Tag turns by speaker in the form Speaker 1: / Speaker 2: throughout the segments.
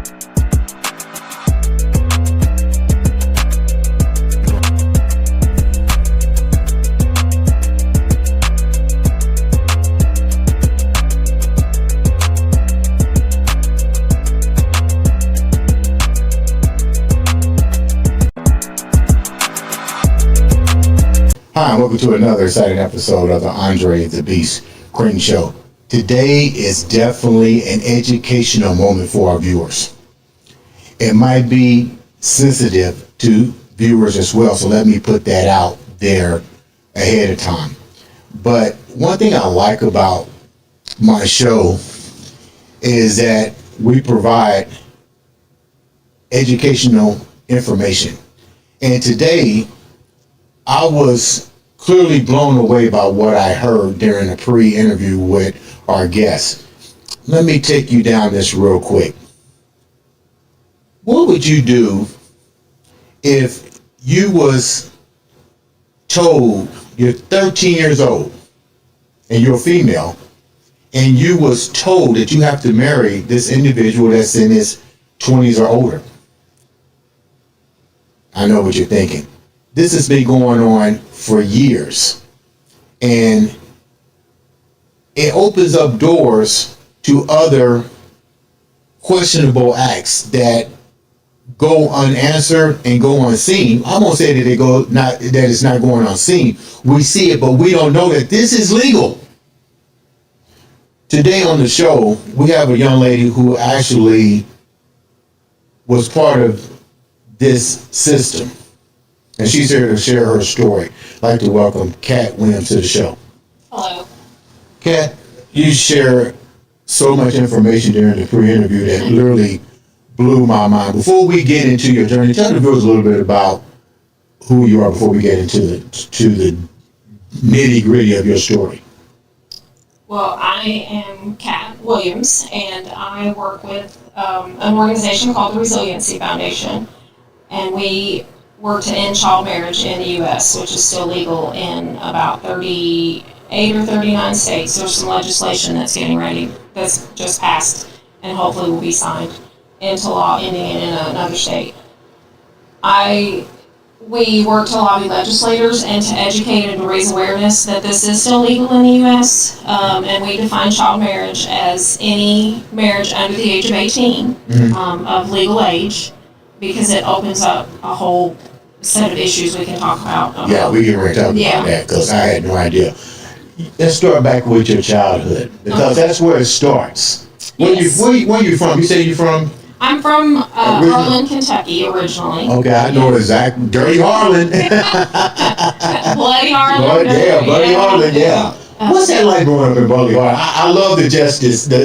Speaker 1: Hi, and welcome to another exciting episode of the Andre The Beast Crayton Show. Today is definitely an educational moment for our viewers. It might be sensitive to viewers as well, so let me put that out there ahead of time. But one thing I like about my show is that we provide educational information. And today, I was clearly blown away by what I heard during a pre-interview with our guest. Let me take you down this real quick. What would you do if you was told you're 13 years old and you're a female and you was told that you have to marry this individual that's in his 20s or older? I know what you're thinking. This has been going on for years, and it opens up doors to other questionable acts that go unanswered and go unseen. I won't say that it's not going unseen. We see it, but we don't know that this is legal. Today on the show, we have a young lady who actually was part of this system. And she's here to share her story. I'd like to welcome Kat Williams to the show.
Speaker 2: Hello.
Speaker 1: Kat, you shared so much information during the pre-interview that literally blew my mind. Before we get into your journey, tell the viewers a little bit about who you are before we get into the nitty-gritty of your story.
Speaker 2: Well, I am Kat Williams, and I work with an organization called the Resiliency Foundation, and we work to end child marriage in the U.S., which is still legal in about 38 or 39 states. There's some legislation that's getting ready, that's just passed, and hopefully will be signed into law, ending it in another state. We work to lobby legislators and to educate and to raise awareness that this is still legal in the U.S., and we define child marriage as any marriage under the age of 18, of legal age, because it opens up a whole set of issues we can talk about.
Speaker 1: Yeah, we can talk about that, because I had no idea. Let's start back with your childhood, because that's where it starts.
Speaker 2: Yes.
Speaker 1: Where are you from? You say you're from?
Speaker 2: I'm from Harlan, Kentucky, originally.
Speaker 1: Okay, I know exactly. Dirty Harlan.
Speaker 2: Bloody Harlan.
Speaker 1: Bloody Harlan, yeah. What's that like growing up in Bloody Harlan? I love the justify.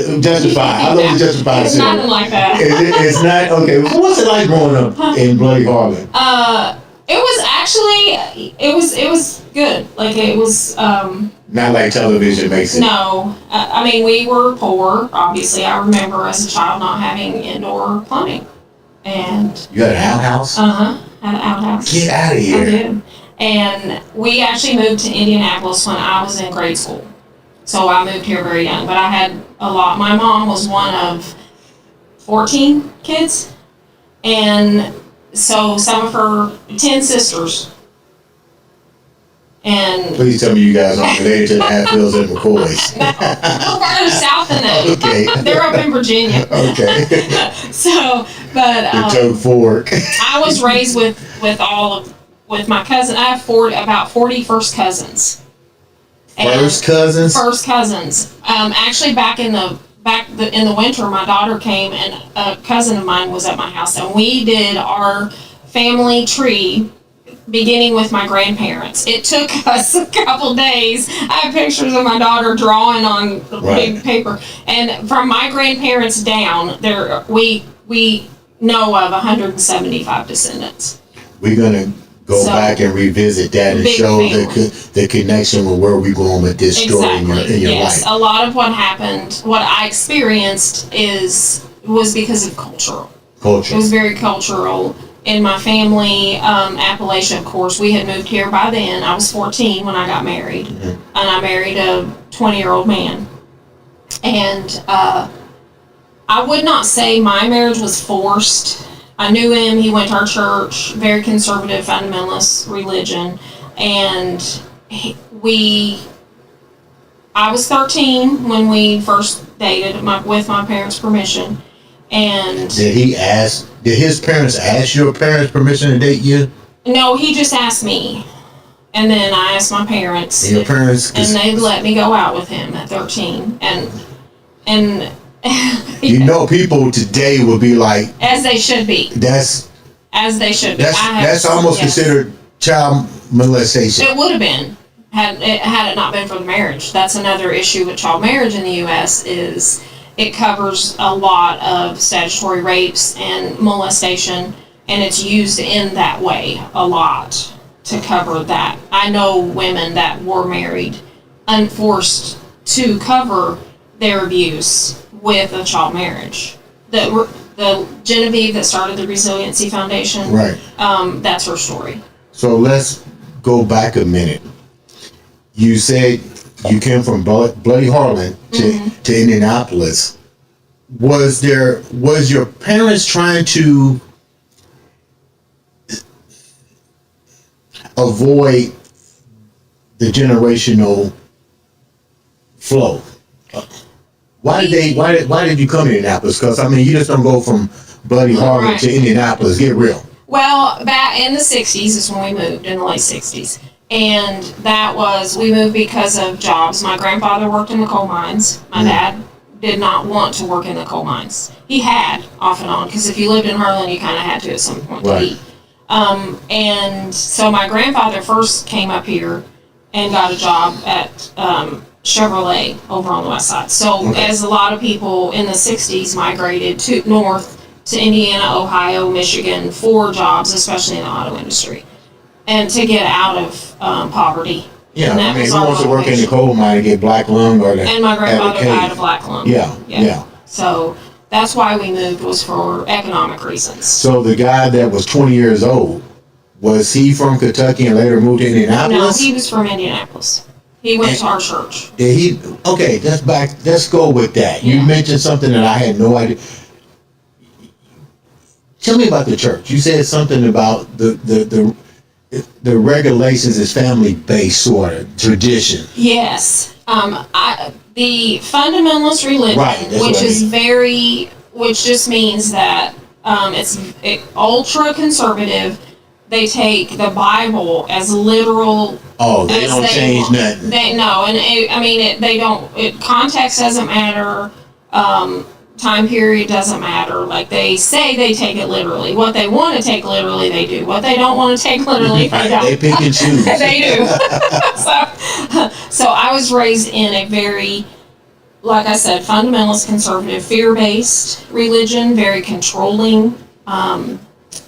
Speaker 1: I love the justify.
Speaker 2: It's nothing like that.
Speaker 1: It's not, okay. So what's it like growing up in Bloody Harlan?
Speaker 2: It was actually, it was good. Like, it was,
Speaker 1: not like television makes it.
Speaker 2: No. I mean, we were poor, obviously. I remember as a child not having indoor plumbing. And
Speaker 1: you had an outhouse?
Speaker 2: Had an outhouse.
Speaker 1: Get out of here.
Speaker 2: I did. And we actually moved to Indianapolis when I was in grade school. So I moved here very young, but I had a lot. My mom was one of 14 kids. And so some of her 10 sisters. And
Speaker 1: please tell me you guys aren't related to the Hatfields and McCoys.
Speaker 2: No, farther south than that.
Speaker 1: Okay.
Speaker 2: They're up in Virginia.
Speaker 1: Okay.
Speaker 2: So, but
Speaker 1: your toe fork.
Speaker 2: I was raised with my cousin. I have about 40 first cousins.
Speaker 1: First cousins?
Speaker 2: First cousins. Actually, back in the winter, my daughter came, and a cousin of mine was at my house, and we did our family tree beginning with my grandparents. It took us a couple days. I have pictures of my daughter drawing on big paper. And from my grandparents down, we know of 175 descendants.
Speaker 1: We're going to go back and revisit that and show the connection with where we're going with this story in your life.
Speaker 2: A lot of what happened, what I experienced was because of culture. It was very cultural. In my family, Appalachia, of course, we had moved here by then. I was 14 when I got married, and I married a 20-year-old man. And I I would not say my marriage was forced. I knew him. He went to our church, very conservative, fundamentalist religion, and I was 13 when we first dated, with my parents' permission. And
Speaker 1: did his parents ask your parents permission to date you?
Speaker 2: No, he just asked me. And then I asked my parents.
Speaker 1: And your parents?
Speaker 2: And they let me go out with him at 13. And
Speaker 1: you know, people today would be like,
Speaker 2: as they should be. As they should be.
Speaker 1: That's almost considered child molestation.
Speaker 2: It would have been had it not been for the marriage. That's another issue with child marriage in the U.S. is it covers a lot of statutory rapes and molestation, and it's used in that way a lot to cover that. I know women that were married unforced to cover their abuse with a child marriage. The Genevieve that started the Resiliency Foundation,
Speaker 1: right?
Speaker 2: That's her story.
Speaker 1: So let's go back a minute. You said you came from Bloody Harlan to Indianapolis. Was your parents trying to avoid the generational flow? Why did you come to Indianapolis? Because I mean, you just don't go from Bloody Harlan to Indianapolis. Get real.
Speaker 2: Well, back in the 60s is when we moved, in the late 60s. And we moved because of jobs. My grandfather worked in the coal mines. My dad did not want to work in the coal mines. He had, off and on, because if you lived in Harlan, you kind of had to at some point to eat. And so my grandfather first came up here and got a job at Chevrolet over on the west side. So as a lot of people in the 60s migrated north to Indiana, Ohio, Michigan for jobs, especially in the auto industry, and to get out of poverty.
Speaker 1: Yeah, I mean, who wants to work in the coal mine to get black lung
Speaker 2: and my grandfather died of black lung.
Speaker 1: Yeah.
Speaker 2: So that's why we moved, was for economic reasons.
Speaker 1: So the guy that was 20 years old, was he from Kentucky and later moved to Indianapolis?
Speaker 2: No, he was from Indianapolis. He went to our church.
Speaker 1: Did he? Okay, let's go with that.
Speaker 2: Yeah.
Speaker 1: You mentioned something that I had no idea. Tell me about the church. You said something about the regulations is family-based sort of tradition.
Speaker 2: Yes. The fundamentalist religion, which just means that it's ultra conservative. They take the Bible as literal.
Speaker 1: Oh, they don't change nothing.
Speaker 2: They don't. Context doesn't matter. Time period doesn't matter. Like, they say they take it literally. What they want to take literally, they do. What they don't want to take literally, they don't.
Speaker 1: They pick and choose.
Speaker 2: They do. So I was raised in a very, like I said, fundamentalist, conservative, fear-based religion, very controlling,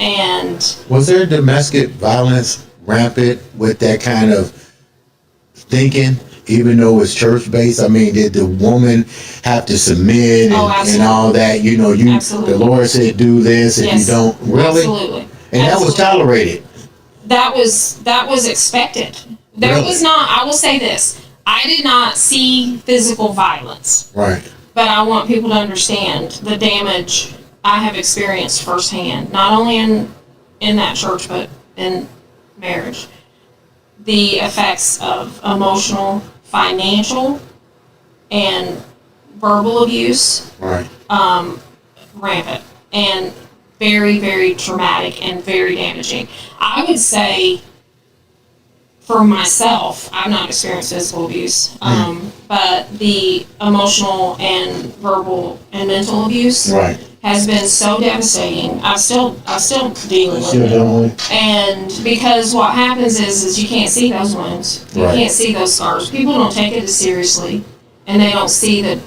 Speaker 2: and...
Speaker 1: Was there domestic violence rampant with that kind of thinking? Even though it's church-based, I mean, did the woman have to submit and all that? You know, the Lord said do this, and you don't really.
Speaker 2: Absolutely.
Speaker 1: And that was tolerated.
Speaker 2: That was expected. There was not. I will say this: I did not see physical violence.
Speaker 1: Right.
Speaker 2: But I want people to understand the damage I have experienced firsthand, not only in that church, but in marriage. The effects of emotional, financial, and verbal abuse, rampant, and very, very traumatic and very damaging. I would say, for myself, I've not experienced physical abuse, but the emotional and verbal and mental abuse has been so devastating. I'm still dealing with it. And because what happens is you can't see those wounds. You can't see those scars. People don't take it as seriously, and they don't see the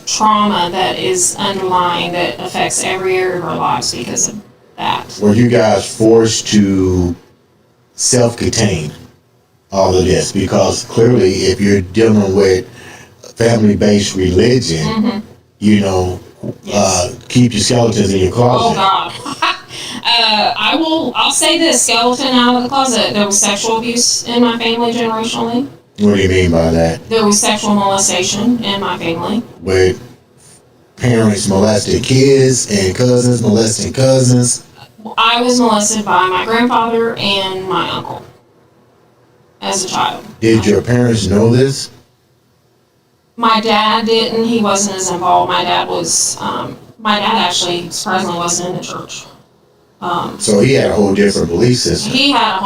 Speaker 2: trauma that is underlying, that affects every area of our lives because of that.
Speaker 1: Were you guys forced to self-contain all of this? Because clearly, if you're dealing with family-based religion, you know, keep your skeletons in your closet.
Speaker 2: Oh God. I'll say this: skeleton out of the closet. There was sexual abuse in my family generationally.
Speaker 1: What do you mean by that?
Speaker 2: There was sexual molestation in my family.
Speaker 1: With parents molested kids and cousins molesting cousins?
Speaker 2: I was molested by my grandfather and my uncle as a child.
Speaker 1: Did your parents know this?
Speaker 2: My dad didn't. He wasn't as involved. My dad actually surprisingly wasn't in the church.
Speaker 1: So he had a whole different belief system.
Speaker 2: He had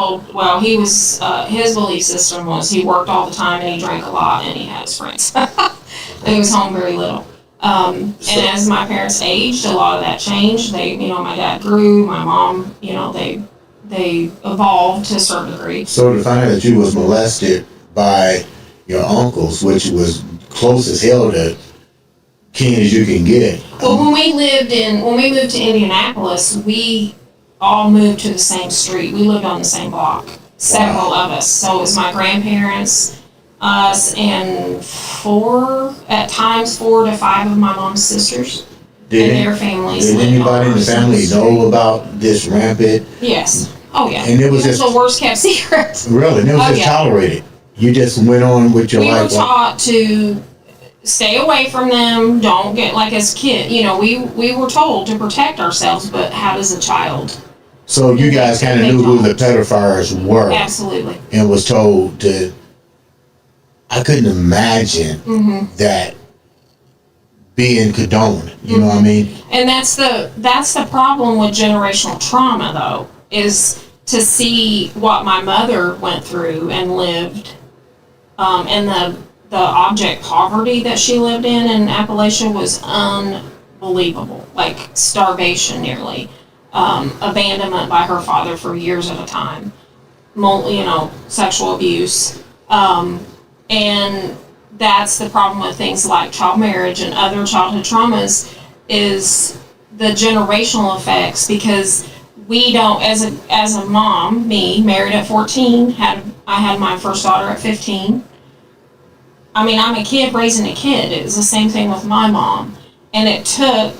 Speaker 2: his belief system was he worked all the time and he drank a lot and he had his friends. And he was home very little. And as my parents aged, a lot of that changed. My dad grew, my mom, they evolved to a certain degree.
Speaker 1: So to find out that you was molested by your uncles, which was close as hell to kin as you can get.
Speaker 2: Well, when we moved to Indianapolis, we all moved to the same street. We lived on the same block, several of us. So it was my grandparents, us, and 4 to 5 of my mom's sisters and their families.
Speaker 1: Did anybody in the family know about this rampant?
Speaker 2: Yes. Oh yeah.
Speaker 1: And it was just
Speaker 2: the worst kept secret.
Speaker 1: Really? And it was just tolerated. You just went on with your life.
Speaker 2: We were taught to stay away from them. Don't get as a kid. We were told to protect ourselves, but how does a child?
Speaker 1: So you guys kind of knew who the pedophiles were.
Speaker 2: Absolutely.
Speaker 1: And was told to. I couldn't imagine that being condoned. You know what I mean?
Speaker 2: And that's the problem with generational trauma, though, is to see what my mother went through and lived, and the object poverty that she lived in Appalachia was unbelievable, like starvation nearly, abandonment by her father for years at a time, sexual abuse, and that's the problem with things like child marriage and other childhood traumas is the generational effects, because we don't, as a mom, me, married at 14, I had my first daughter at 15. I mean, I'm a kid raising a kid. It was the same thing with my mom. And it took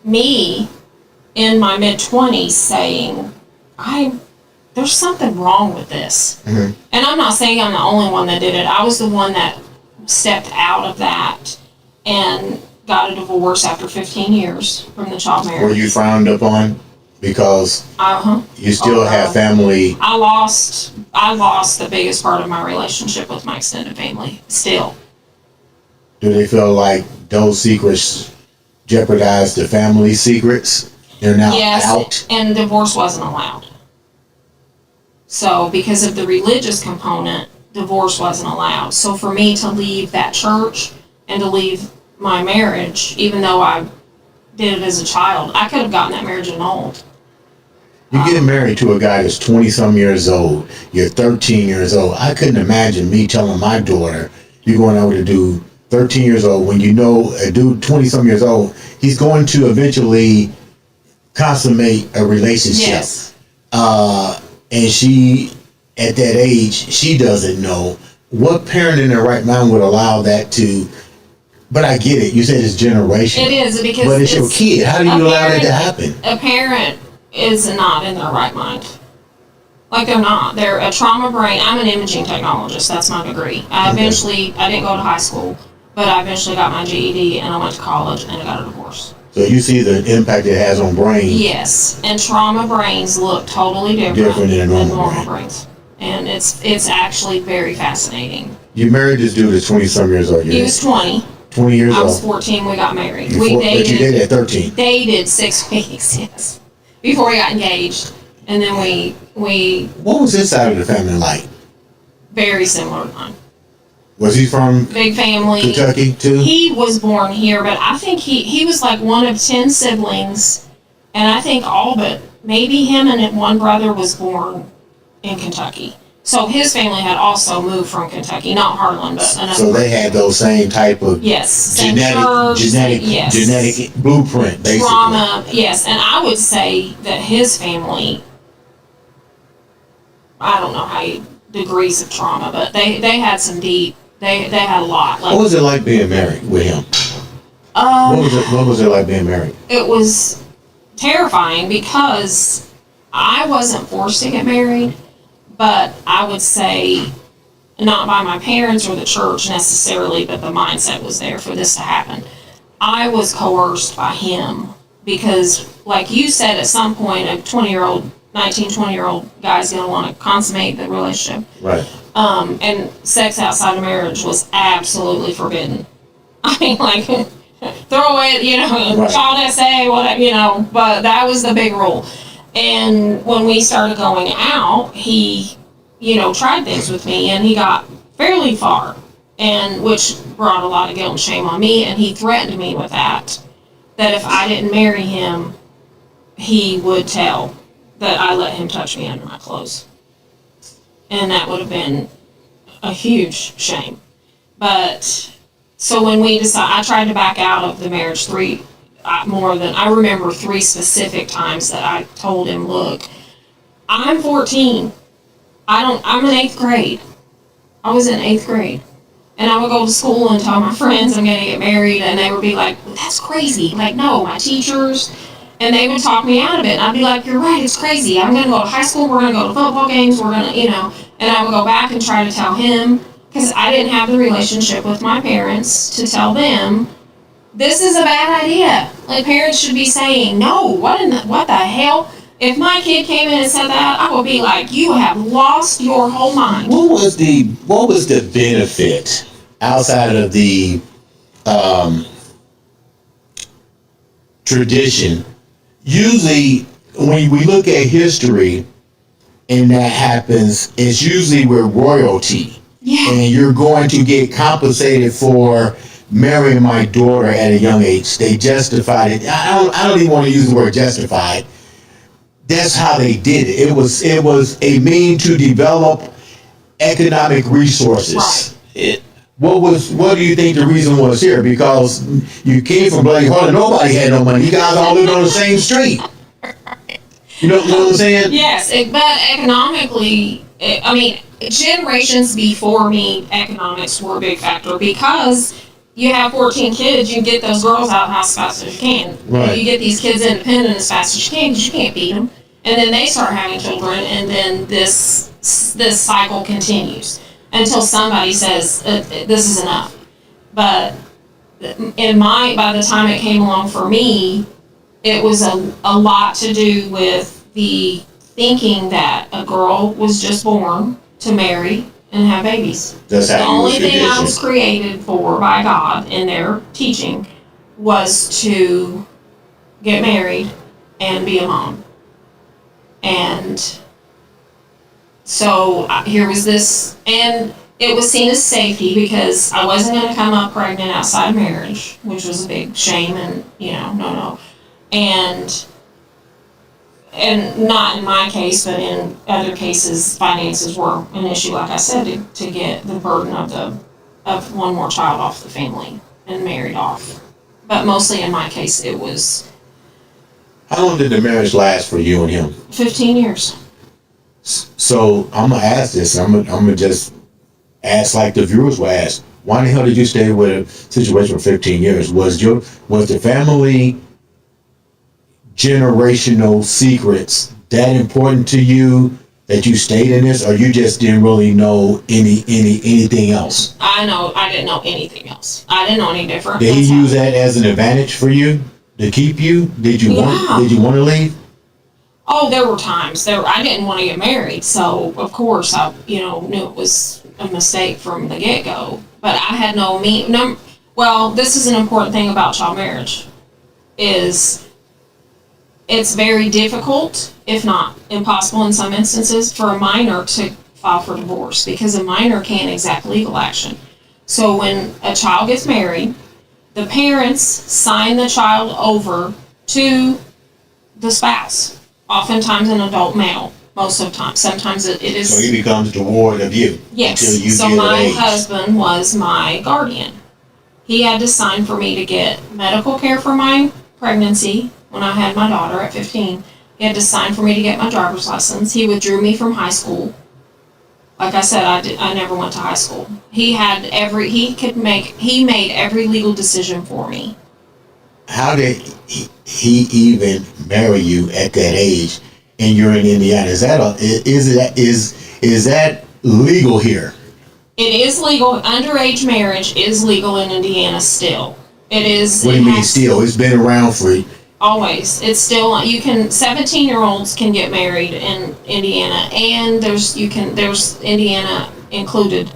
Speaker 2: me in my mid-20s saying, there's something wrong with this. Mm-hmm. And I'm not saying I'm the only one that did it. I was the one that stepped out of that and got a divorce after 15 years from the child marriage.
Speaker 1: Were you frowned upon? Because you still have family.
Speaker 2: I lost the biggest part of my relationship with my extended family. Still.
Speaker 1: Do they feel like those secrets jeopardize the family secrets? They're now out?
Speaker 2: And divorce wasn't allowed. So because of the religious component, divorce wasn't allowed. So for me to leave that church and to leave my marriage, even though I did it as a child, I could have gotten that marriage annulled.
Speaker 1: You get married to a guy that's 20-some years old. You're 13 years old. I couldn't imagine me telling my daughter, you're going over to do 13 years old, when you know a dude 20-some years old, he's going to eventually consummate a relationship.
Speaker 2: Yes.
Speaker 1: And she, at that age, she doesn't know. What parent in their right mind would allow that to... But I get it. You said it's generational.
Speaker 2: It is, because...
Speaker 1: But it's your kid. How do you allow that to happen?
Speaker 2: A parent is not in their right mind. Like, they're not. They're a trauma brain. I'm an imaging technologist. That's my degree. I didn't go to high school, but I eventually got my GED, and I went to college, and I got a divorce.
Speaker 1: So you see the impact it has on brains.
Speaker 2: Yes, and trauma brains look totally different
Speaker 1: than normal
Speaker 2: brains. And it's actually very fascinating.
Speaker 1: You married this dude at 20-some years old.
Speaker 2: He was 20.
Speaker 1: 20 years old.
Speaker 2: I was 14, we got married.
Speaker 1: But you dated at 13.
Speaker 2: Dated 6 weeks, yes. Before we got engaged. And then we
Speaker 1: What was his side of the family like?
Speaker 2: Very similar to mine.
Speaker 1: Was he from
Speaker 2: big family?
Speaker 1: Kentucky too?
Speaker 2: He was born here, but I think he was like one of 10 siblings, and I think all but maybe him and one brother was born in Kentucky. So his family had also moved from Kentucky, not Harlan, but another.
Speaker 1: So they had those same type of genetic blueprint, basically.
Speaker 2: Trauma, yes, and I would say that his family, I don't know how degrees of trauma, but they had some deep. They had a lot.
Speaker 1: What was it like being married with him? What was it like being married?
Speaker 2: It was terrifying because I wasn't forced to get married, but I would say not by my parents or the church necessarily, but the mindset was there for this to happen. I was coerced by him because, like you said, at some point, a 20-year-old, 19, 20-year-old guy's going to want to consummate the relationship.
Speaker 1: Right.
Speaker 2: And sex outside of marriage was absolutely forbidden. I mean, like, throw it,
Speaker 1: Right.
Speaker 2: child essay, whatever, but that was the big rule. And when we started going out, he, tried things with me, and he got fairly far, and which brought a lot of guilt and shame on me, and he threatened me with that if I didn't marry him, he would tell that I let him touch me under my clothes. And that would have been a huge shame. But, so when we decided, I tried to back out of the marriage I remember 3 specific times that I told him, look, I'm 14. I'm in 8th grade. I was in 8th grade. And I would go to school and tell my friends I'm going to get married, and they would be like, that's crazy. Like, no, my teachers, and they would talk me out of it. And I'd be like, you're right, it's crazy. I'm going to go to high school, we're going to go to football games, we're going to, and I would go back and try to tell him, because I didn't have the relationship with my parents to tell them, this is a bad idea. Like, parents should be saying, no, what the hell? If my kid came in and said that, I would be like, you have lost your whole mind.
Speaker 1: What was the benefit outside of the tradition? Usually, when we look at history and that happens, it's usually with royalty.
Speaker 2: Yeah.
Speaker 1: And you're going to get compensated for marrying my daughter at a young age. They justified it. I don't even want to use the word justified. That's how they did it. It was a mean to develop economic resources.
Speaker 2: Right.
Speaker 1: What do you think the reason was here? Because you came from Bloody Harlan, nobody had no money. You guys all lived on the same street. You know what I'm saying?
Speaker 2: Yes, but economically, generations before me, economics were a big factor because you have 14 kids, you get those girls out of the house as fast as you can.
Speaker 1: Right.
Speaker 2: You get these kids independent as fast as you can because you can't beat them. And then they start having children, and then this cycle continues until somebody says, this is enough. But by the time it came along for me, it was a lot to do with the thinking that a girl was just born to marry and have babies.
Speaker 1: That's
Speaker 2: The
Speaker 1: how
Speaker 2: only
Speaker 1: you
Speaker 2: thing I was created for by God in their teaching was to get married and be a mom. And so here was this, and it was seen as safety because I wasn't going to come up pregnant outside of marriage, which was a big shame, and no. And not in my case, but in other cases, finances were an issue, like I said, to get the burden of one more child off the family and married off. But mostly in my case, it was...
Speaker 1: How long did the marriage last for you and him?
Speaker 2: 15 years.
Speaker 1: So I'm going to ask this. I'm going to just ask like the viewers will ask. Why the hell did you stay with a situation for 15 years? Was the family generational secrets that important to you that you stayed in this, or you just didn't really know anything else?
Speaker 2: I didn't know anything else. I didn't know any different.
Speaker 1: Did he use that as an advantage for you to keep you? Did you want to leave?
Speaker 2: Oh, there were times I didn't want to get married, so of course I knew it was a mistake from the get-go. But I had well, this is an important thing about child marriage, is it's very difficult, if not impossible in some instances, for a minor to file for divorce because a minor can't exact legal action. So when a child gets married, the parents sign the child over to the spouse, oftentimes an adult male, most of the time. Sometimes it is...
Speaker 1: So he becomes the ward of you.
Speaker 2: Yes.
Speaker 1: Until you
Speaker 2: So
Speaker 1: get
Speaker 2: my
Speaker 1: of age.
Speaker 2: husband was my guardian. He had to sign for me to get medical care for my pregnancy when I had my daughter at 15. He had to sign for me to get my driver's license. He withdrew me from high school. Like I said, I never went to high school. He made every legal decision for me.
Speaker 1: How did he even marry you at that age? And you're in Indiana. Is that legal here?
Speaker 2: It is legal. Underage marriage is legal in Indiana still. It is.
Speaker 1: What do you mean still? It's been around for
Speaker 2: always. It's still 17-year-olds can get married in Indiana, and there's Indiana included.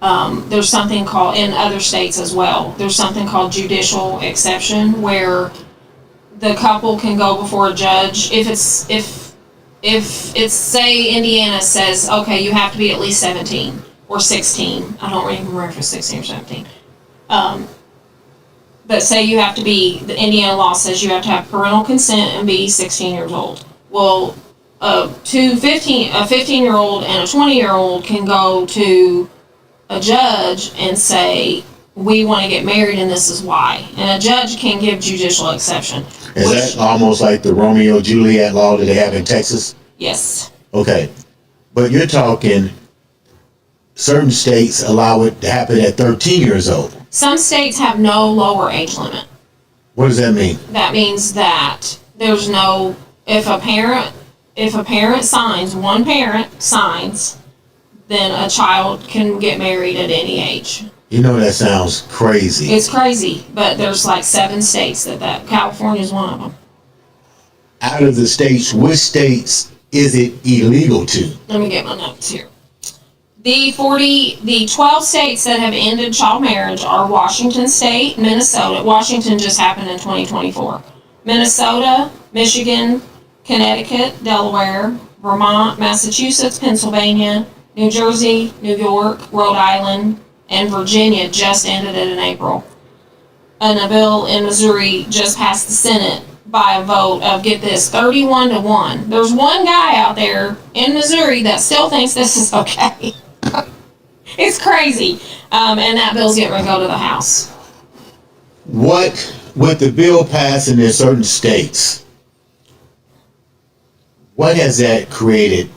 Speaker 2: There's something called, in other states as well, there's something called judicial exception, where the couple can go before a judge if it's say Indiana says, okay, you have to be at least 17 or 16. I don't even remember if it's 16 or 17. But say you have to be, the Indiana law says you have to have parental consent and be 16 years old. Well, a 15-year-old and a 20-year-old can go to a judge and say, we want to get married and this is why. And a judge can give judicial exception.
Speaker 1: Is that almost like the Romeo Juliet law that they have in Texas?
Speaker 2: Yes.
Speaker 1: Okay. But you're talking certain states allow it to happen at 13 years old.
Speaker 2: Some states have no lower age limit.
Speaker 1: What does that mean?
Speaker 2: That means that there's no, if a parent signs, one parent signs, then a child can get married at any age.
Speaker 1: You know, that sounds crazy.
Speaker 2: It's crazy, but there's like 7 states that California is one of them.
Speaker 1: Out of the states, which states is it illegal to?
Speaker 2: Let me get my notes here. The 12 states that have ended child marriage are Washington State, Minnesota. Washington just happened in 2024. Minnesota, Michigan, Connecticut, Delaware, Vermont, Massachusetts, Pennsylvania, New Jersey, New York, Rhode Island, and Virginia just ended it in April. And a bill in Missouri just passed the Senate by a vote of, get this, 31-1. There's one guy out there in Missouri that still thinks this is okay. It's crazy. And that bill's getting ready to go to the House.
Speaker 1: What, with the bill passing in certain states, what has that created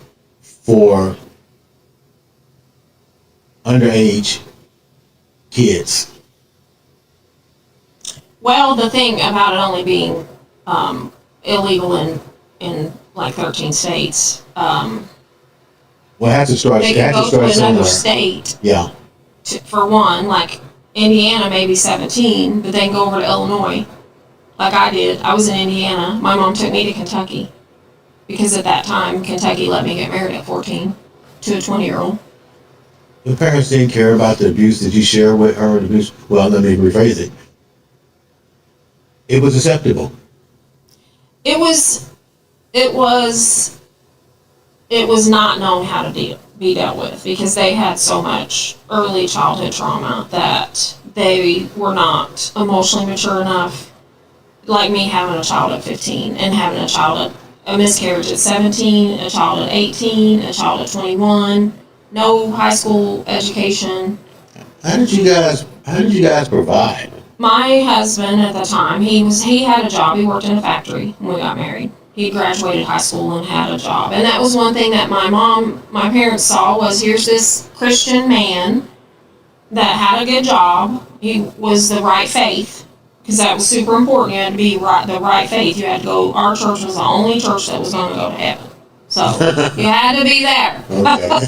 Speaker 1: for underage kids?
Speaker 2: Well, the thing about it only being illegal in like 13 states,
Speaker 1: Well, it has to start.
Speaker 2: they can go to another state.
Speaker 1: Yeah.
Speaker 2: For one, like Indiana may be 17, but they can go over to Illinois, like I did. I was in Indiana. My mom took me to Kentucky because at that time Kentucky let me get married at 14 to a 20-year-old.
Speaker 1: Your parents didn't care about the abuse that you shared with her. Well, let me rephrase it. It was acceptable.
Speaker 2: It was not known how to be dealt with because they had so much early childhood trauma that they were not emotionally mature enough, like me having a child at 15 and having a miscarriage at 17, a child at 18, a child at 21, no high school education.
Speaker 1: How did you guys provide?
Speaker 2: My husband at the time, he had a job. He worked in a factory when we got married. He graduated high school and had a job. And that was one thing that my parents saw was, here's this Christian man that had a good job. He was the right faith, because that was super important. You had to be the right faith. You had to go, our church was the only church that was going to go to heaven. So you had to be there. Okay.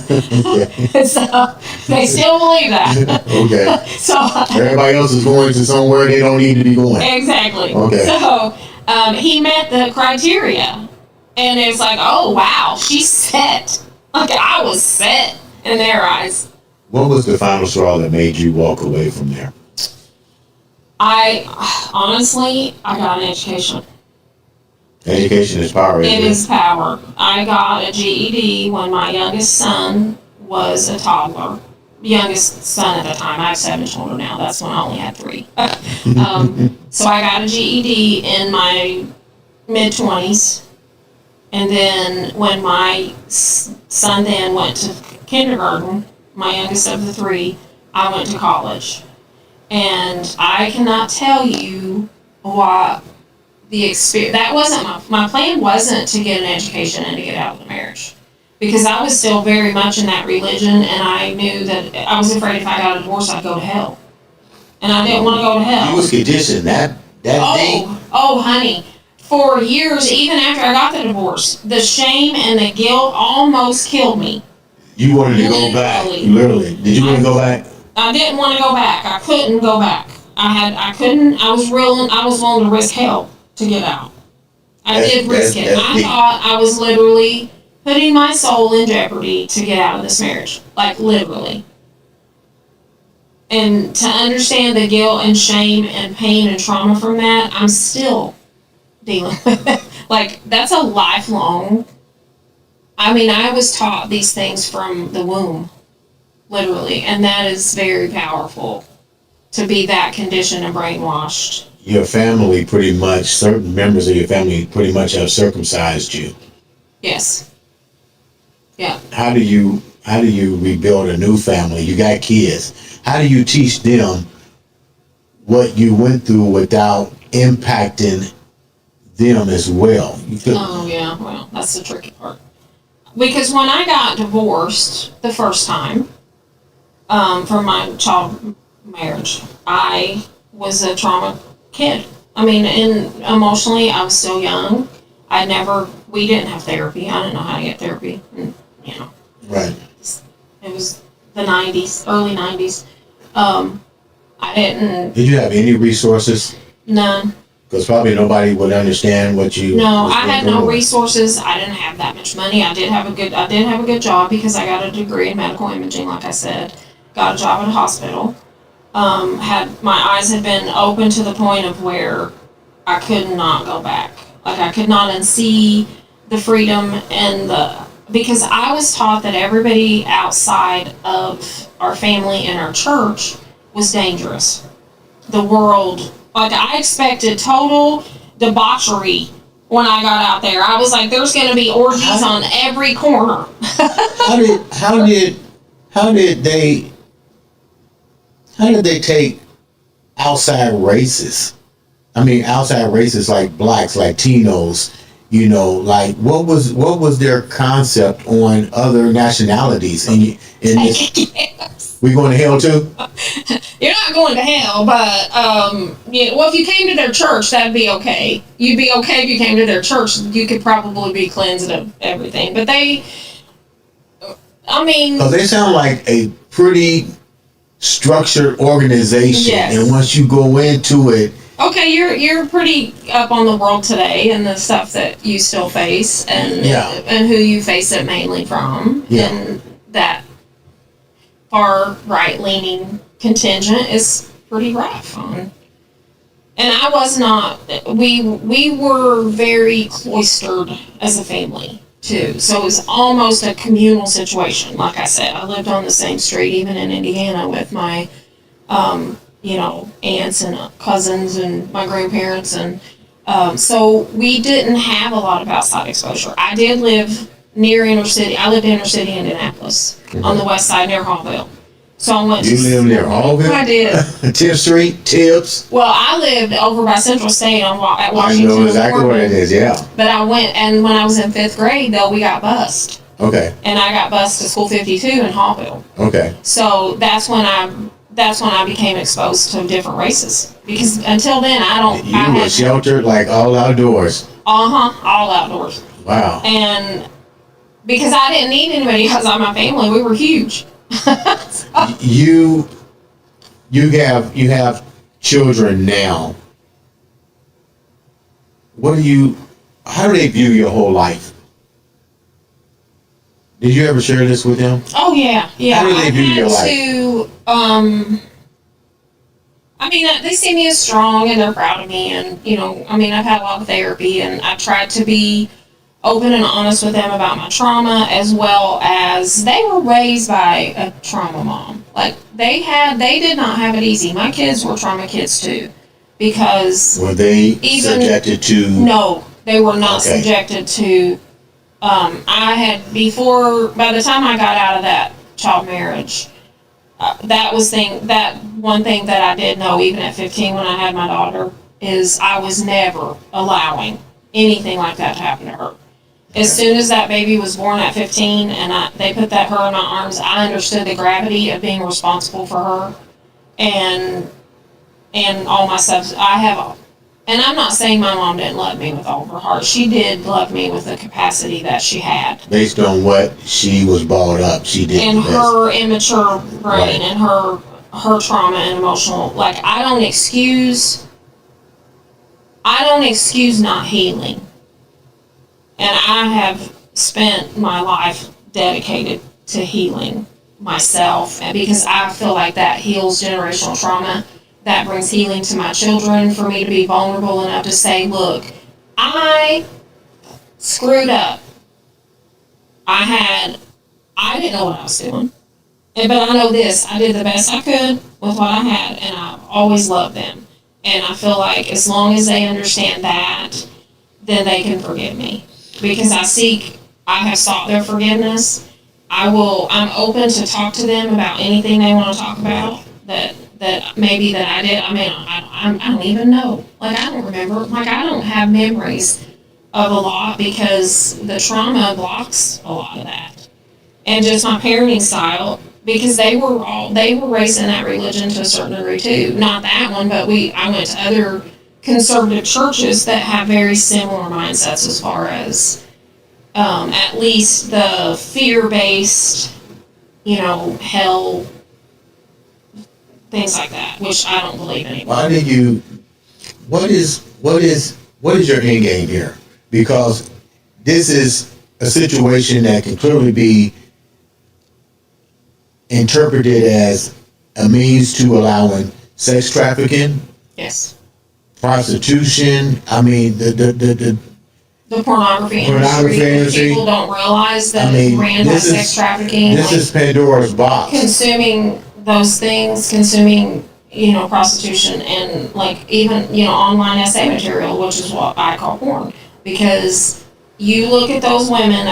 Speaker 2: So they still believe that.
Speaker 1: Okay.
Speaker 2: So
Speaker 1: everybody else is going to somewhere they don't need to be going.
Speaker 2: Exactly.
Speaker 1: Okay.
Speaker 2: So he met the criteria, and it's like, oh wow, she's set. Like I was set in their eyes.
Speaker 1: What was the final straw that made you walk away from there?
Speaker 2: I got an education.
Speaker 1: Education is power.
Speaker 2: It is power. I got a GED when my youngest son was a toddler. Youngest son at the time. I have 7 children now. That's when I only had 3. So I got a GED in my mid-20s. And then when my son then went to kindergarten, my youngest of the 3, I went to college. And I cannot tell you what the experience, that wasn't my plan wasn't to get an education and to get out of the marriage, because I was still very much in that religion, and I knew that I was afraid if I got a divorce I'd go to hell, and I didn't want to go to hell.
Speaker 1: You was conditioned that day.
Speaker 2: Oh honey, for years, even after I got the divorce, the shame and the guilt almost killed me.
Speaker 1: You wanted to go back. Literally. Did you want to go back?
Speaker 2: I didn't want to go back. I couldn't go back. I was willing to risk hell to get out. I did risk it. I thought I was literally putting my soul in jeopardy to get out of this marriage. Like, literally. And to understand the guilt and shame and pain and trauma from that, I'm still dealing with it. Like, that's a lifelong. I mean, I was taught these things from the womb, literally. And that is very powerful to be that conditioned and brainwashed.
Speaker 1: Your family pretty much, certain members of your family pretty much have circumcised you.
Speaker 2: Yes. Yeah.
Speaker 1: How do you rebuild a new family? You got kids. How do you teach them what you went through without impacting them as well?
Speaker 2: Oh, yeah. Well, that's the tricky part. Because when I got divorced the first time from my child marriage, I was a trauma kid. I mean, and emotionally, I was still young. We didn't have therapy. I didn't know how to get therapy. And,
Speaker 1: Right.
Speaker 2: It was the 90s, early 90s. I didn't.
Speaker 1: Did you have any resources?
Speaker 2: None.
Speaker 1: Because probably nobody would understand what you.
Speaker 2: No, I had no resources. I didn't have that much money. I did have a good job because I got a degree in medical imaging, like I said. Got a job at a hospital. My eyes had been open to the point of where I could not go back. Like, I could not unsee the freedom because I was taught that everybody outside of our family and our church was dangerous. The world, like, I expected total debauchery when I got out there. I was like, there's going to be orgies on every corner.
Speaker 1: How did they take outside races? I mean, outside races like blacks, Latinos, like what was their concept on other nationalities? And
Speaker 2: Yes.
Speaker 1: We going to hell too?
Speaker 2: You're not going to hell, but well, if you came to their church, that'd be okay. You'd be okay if you came to their church. You could probably be cleansed of everything. But because
Speaker 1: they sound like a pretty structured organization,
Speaker 2: yes.
Speaker 1: And once you go into it,
Speaker 2: okay, you're pretty up on the world today and the stuff that you still face and who you face it mainly from, and that far right leaning contingent is pretty rough on. And I was not. We were very cloistered as a family too, so it was almost a communal situation. Like I said, I lived on the same street, even in Indiana, with my aunts and cousins and my grandparents, and so we didn't have a lot of outside exposure. I did live near inner city. I lived in inner city Indianapolis, on the west side near Hallville. So I went.
Speaker 1: You lived near Hallville?
Speaker 2: I did.
Speaker 1: 10th Street, Tibbs.
Speaker 2: Well, I lived over by Central State at Washington.
Speaker 1: I know exactly what it is. Yeah.
Speaker 2: But I went, and when I was in 5th grade, though, we got bused.
Speaker 1: Okay.
Speaker 2: And I got bused to School 52 in Hallville.
Speaker 1: Okay.
Speaker 2: So that's when I became exposed to different races. Because until then,
Speaker 1: You were sheltered, like all outdoors.
Speaker 2: All outdoors.
Speaker 1: Wow.
Speaker 2: And because I didn't need anybody outside my family, we were huge.
Speaker 1: You have children now. How do they view your whole life? Did you ever share this with them?
Speaker 2: Oh yeah.
Speaker 1: How do they view your life?
Speaker 2: They see me as strong and they're proud of me, and I've had a lot of therapy, and I've tried to be open and honest with them about my trauma, as well as they were raised by a trauma mom. Like, they did not have it easy. My kids were trauma kids too, because
Speaker 1: were they subjected to?
Speaker 2: No, they were not subjected to. By the time I got out of that child marriage, that one thing that I did know, even at 15 when I had my daughter, is I was never allowing anything like that to happen to her. As soon as that baby was born at 15 and they put her in my arms, I understood the gravity of being responsible for her and all my stuff. And I'm not saying my mom didn't love me with all of her heart. She did love me with the capacity that she had.
Speaker 1: Based on what she was brought up, she did.
Speaker 2: And her immature brain and her her trauma and emotional, like, I don't excuse not healing. And I have spent my life dedicated to healing myself, and because I feel like that heals generational trauma, that brings healing to my children, for me to be vulnerable enough to say, look, I screwed up. I didn't know what I was doing. But I know this, I did the best I could with what I had, and I always loved them. And I feel like as long as they understand that, then they can forgive me. Because I have sought their forgiveness. I'm open to talk to them about anything they want to talk about that maybe that I did. I mean, I don't even know. Like, I don't remember. Like, I don't have memories of a lot because the trauma blocks a lot of that. And just my parenting style, because they were raised in that religion to a certain degree too. Not that one, but I went to other conservative churches that have very similar mindsets as far as at least the fear-based, hell, things like that, which I don't believe anymore.
Speaker 1: What is your end game here? Because this is a situation that can clearly be interpreted as a means to allowing sex trafficking,
Speaker 2: yes,
Speaker 1: prostitution. I mean, the
Speaker 2: pornography industry. People don't realize that it's ran by sex trafficking.
Speaker 1: This is Pandora's box.
Speaker 2: Consuming those things, consuming, prostitution, and like even, online essay material, which is what I call porn. Because you look at those women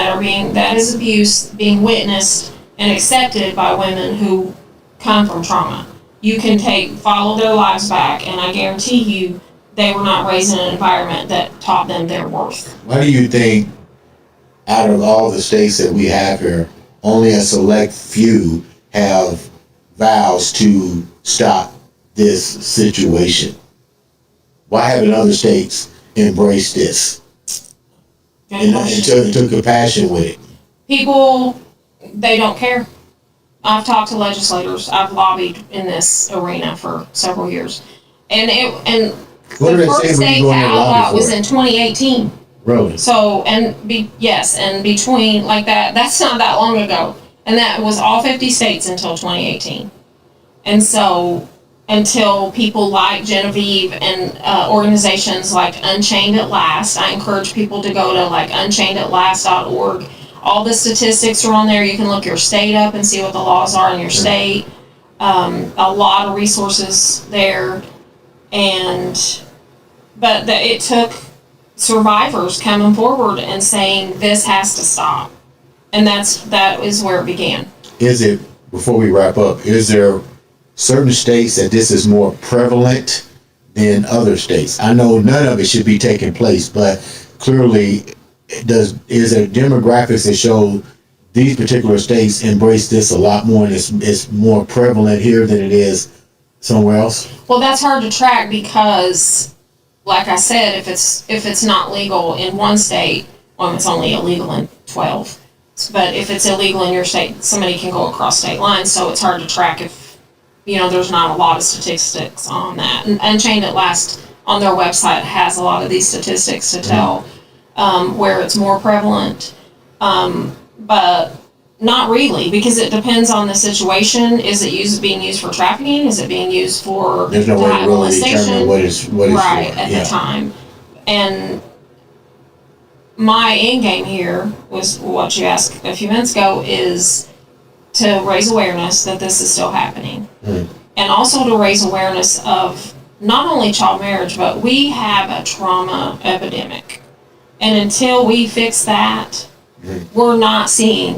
Speaker 2: that is abuse being witnessed and accepted by women who come from trauma. You can follow their lives back, and I guarantee you they were not raised in an environment that taught them their worth.
Speaker 1: Why do you think, out of all the states that we have here, only a select few have vows to stop this situation? Why haven't other states embraced this and took compassion with it?
Speaker 2: People, they don't care. I've talked to legislators. I've lobbied in this arena for several years, and
Speaker 1: what
Speaker 2: the first state to outlaw was in 2018.
Speaker 1: Really?
Speaker 2: So, and between like that's not that long ago, and that was all 50 states until 2018. And so, until people like Genevieve and organizations like Unchained at Last, I encourage people to go to like unchainedatlast.org. All the statistics are on there. You can look your state up and see what the laws are in your state. A lot of resources there. But it took survivors coming forward and saying this has to stop, and that is where it began.
Speaker 1: Before we wrap up, is there certain states that this is more prevalent than other states? I know none of it should be taking place, but clearly, is there demographics that show these particular states embrace this a lot more, and it's more prevalent here than it is somewhere else?
Speaker 2: Well, that's hard to track because, like I said, if it's not legal in one state, well, it's only illegal in 12. But if it's illegal in your state, somebody can go across state lines, so it's hard to track if, there's not a lot of statistics on that. And Unchained at Last on their website has a lot of these statistics to tell where it's more prevalent. But not really, because it depends on the situation. Is it being used for trafficking? Is it being used for
Speaker 1: There's no way to really determine what is
Speaker 2: right
Speaker 1: for.
Speaker 2: At the time. And my end game here was what you asked a few minutes ago, is to raise awareness that this is still happening. And also to raise awareness of not only child marriage, but we have a trauma epidemic. And until we fix that, we're not seeing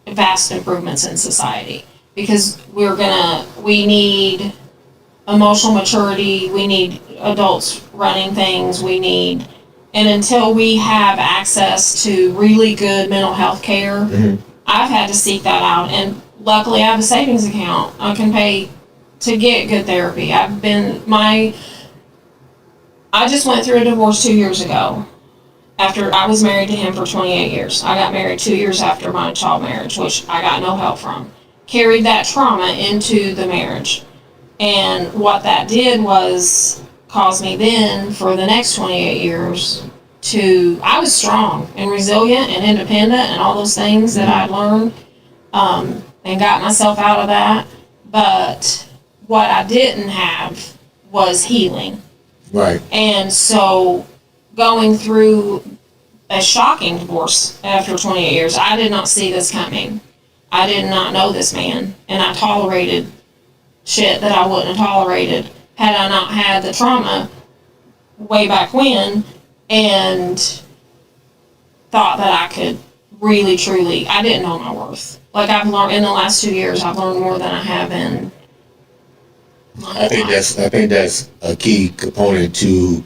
Speaker 2: vast improvements in society, because we need emotional maturity, we need adults running things, and until we have access to really good mental health care, I've had to seek that out, and luckily I have a savings account. I can pay to get good therapy. I just went through a divorce 2 years ago. After I was married to him for 28 years. I got married 2 years after my child marriage, which I got no help from. carried that trauma into the marriage. And what that did was cause me then, for the next 28 years, I was strong and resilient and independent and all those things that I'd learned, and got myself out of that. But what I didn't have was healing.
Speaker 1: Right.
Speaker 2: And so going through a shocking divorce after 28 years, I did not see this coming. I did not know this man, and I tolerated shit that I wouldn't have tolerated had I not had the trauma way back when, and thought that I could really, truly, I didn't know my worth. Like, I've learned, in the last 2 years, I've learned more than I have in my whole life.
Speaker 1: I think that's a key component to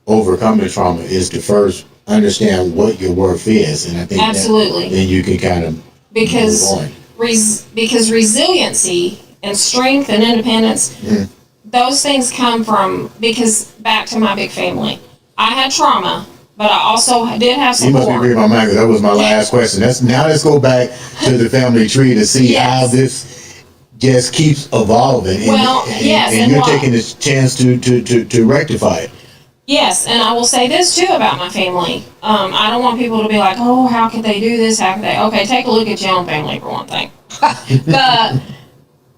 Speaker 1: overcoming trauma, is to first understand what your worth is, and I think
Speaker 2: Absolutely.
Speaker 1: then you can kind of
Speaker 2: because
Speaker 1: move on.
Speaker 2: Because resiliency and strength and independence, those things come from, because back to my big family, I had trauma, but I also did have
Speaker 1: You must be
Speaker 2: support.
Speaker 1: reading my mind, because that was my last question. Now let's go back to the family tree to see how this just keeps evolving.
Speaker 2: Well, yes,
Speaker 1: and
Speaker 2: and
Speaker 1: you're
Speaker 2: what-
Speaker 1: taking this chance to rectify it.
Speaker 2: Yes, and I will say this too about my family. I don't want people to be like, oh, how could they do this? How could they? Okay, take a look at your own family for one thing. But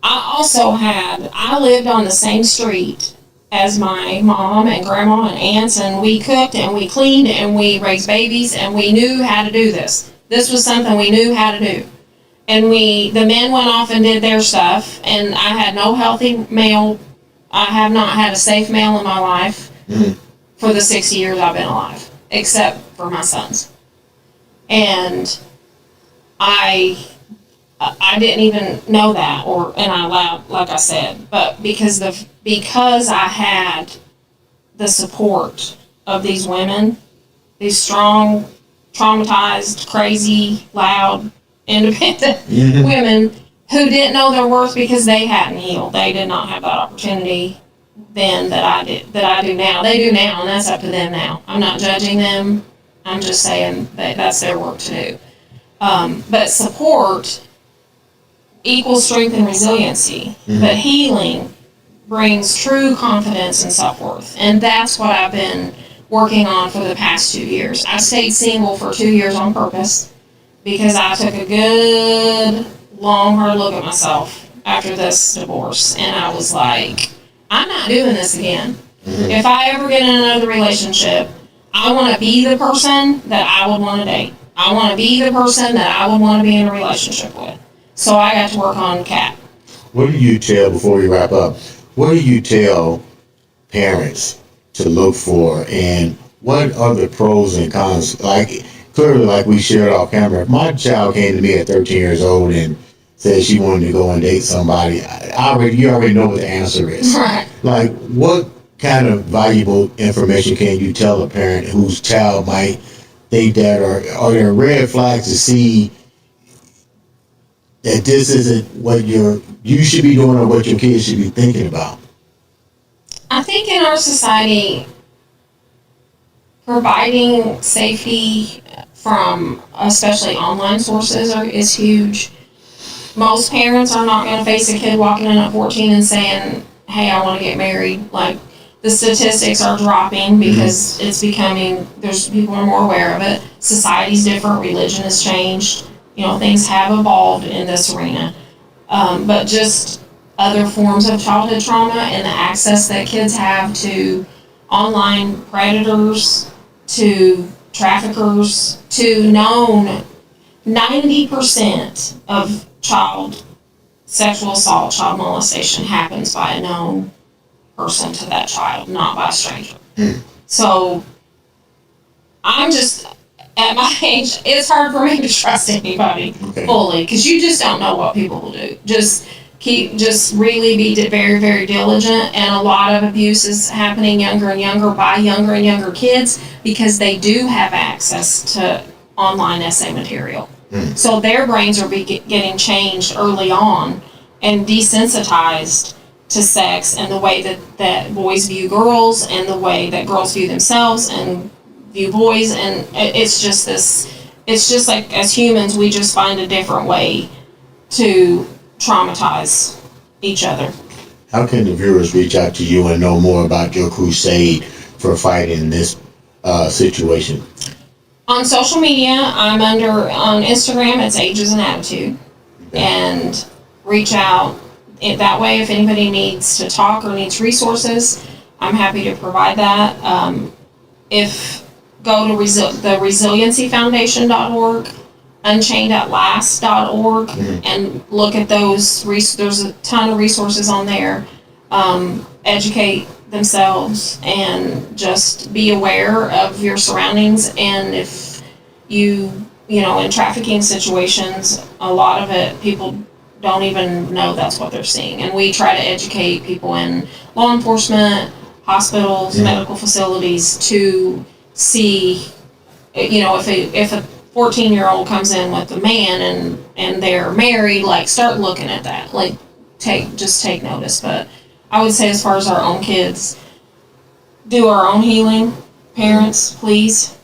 Speaker 2: I lived on the same street as my mom and grandma and aunts, and we cooked and we cleaned and we raised babies, and we knew how to do this. This was something we knew how to do. And the men went off and did their stuff, and I had no healthy male. I have not had a safe male in my life for the 60 years I've been alive, except for my sons. And I didn't even know that, and I allowed, like I said, but because I had the support of these women, these strong, traumatized, crazy, loud, independent women who didn't know their worth because they hadn't healed. They did not have that opportunity then that I do now. They do now, and that's up to them now. I'm not judging them. I'm just saying that that's their work to do. But support equals strength and resiliency. But healing brings true confidence and self-worth. And that's what I've been working on for the past 2 years. I stayed single for 2 years on purpose because I took a good, long, hard look at myself after this divorce. And I was like, I'm not doing this again. If I ever get in another relationship, I want to be the person that I would want to date. I want to be the person that I would want to be in a relationship with. So I got to work on Kat.
Speaker 1: What do you tell, before we wrap up, what do you tell parents to look for, and what are the pros and cons? Like, clearly, like we shared off camera, if my child came to me at 13 years old and said she wanted to go and date somebody, you already know what the answer is.
Speaker 2: Right.
Speaker 1: Like, what kind of valuable information can you tell a parent whose child might think that, or are there red flags to see that this isn't what you should be doing or what your kids should be thinking about?
Speaker 2: I think in our society, providing safety from especially online sources is huge. Most parents are not going to face a kid walking in at 14 and saying, hey, I want to get married. Like, the statistics are dropping because it's becoming, people are more aware of it. Society's different, religion has changed. Things have evolved in this arena. But just other forms of childhood trauma and the access that kids have to online predators, to traffickers, to known 90% of child sexual assault, child molestation happens by a known person to that child, not by a stranger. So I'm just, at my age, it's hard for me to trust anybody fully, because you just don't know what people will do. Just really be very, very diligent, and a lot of abuse is happening younger and younger by younger and younger kids because they do have access to online essay material. So their brains are getting changed early on and desensitized to sex and the way that boys view girls and the way that girls view themselves and view boys. And it's just like, as humans, we just find a different way to traumatize each other.
Speaker 1: How can the viewers reach out to you and know more about your crusade for fighting this situation?
Speaker 2: On social media, I'm on Instagram, it's Ages and Attitude.
Speaker 1: Okay.
Speaker 2: And reach out that way if anybody needs to talk or needs resources. I'm happy to provide that. If go to the resiliencyfoundation.org, unchained@last.org, and look at those. There's a ton of resources on there. Educate themselves and just be aware of your surroundings. And if in trafficking situations, a lot of it, people don't even know that's what they're seeing. And we try to educate people in law enforcement, hospitals, medical facilities to see, if a 14-year-old comes in with a man and they're married, like, start looking at that. Like, take notice. But I would say, as far as our own kids, do our own healing. Parents, please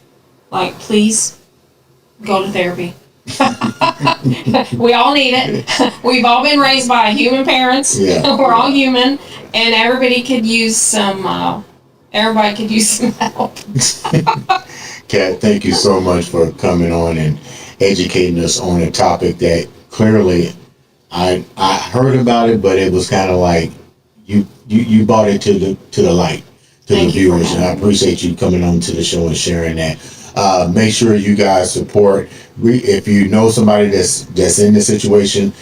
Speaker 2: go to therapy. We all need it. We've all been raised by human parents.
Speaker 1: Yeah.
Speaker 2: We're all human, and everybody could use some help.
Speaker 1: Kat, thank you so much for coming on and educating us on a topic that clearly I heard about it, but it was kind of like you brought it to the light, to the viewers, and I appreciate you coming on to the show and sharing that. Make sure you guys support. If you know somebody that's in this situation,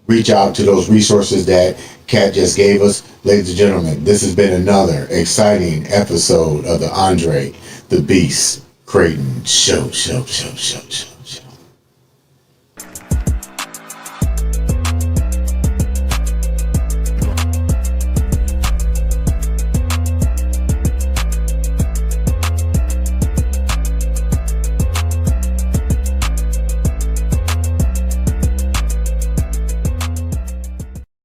Speaker 1: reach out to those resources that Kat just gave us. Ladies and gentlemen, this has been another exciting episode of the Andre the Beast Crayton Show.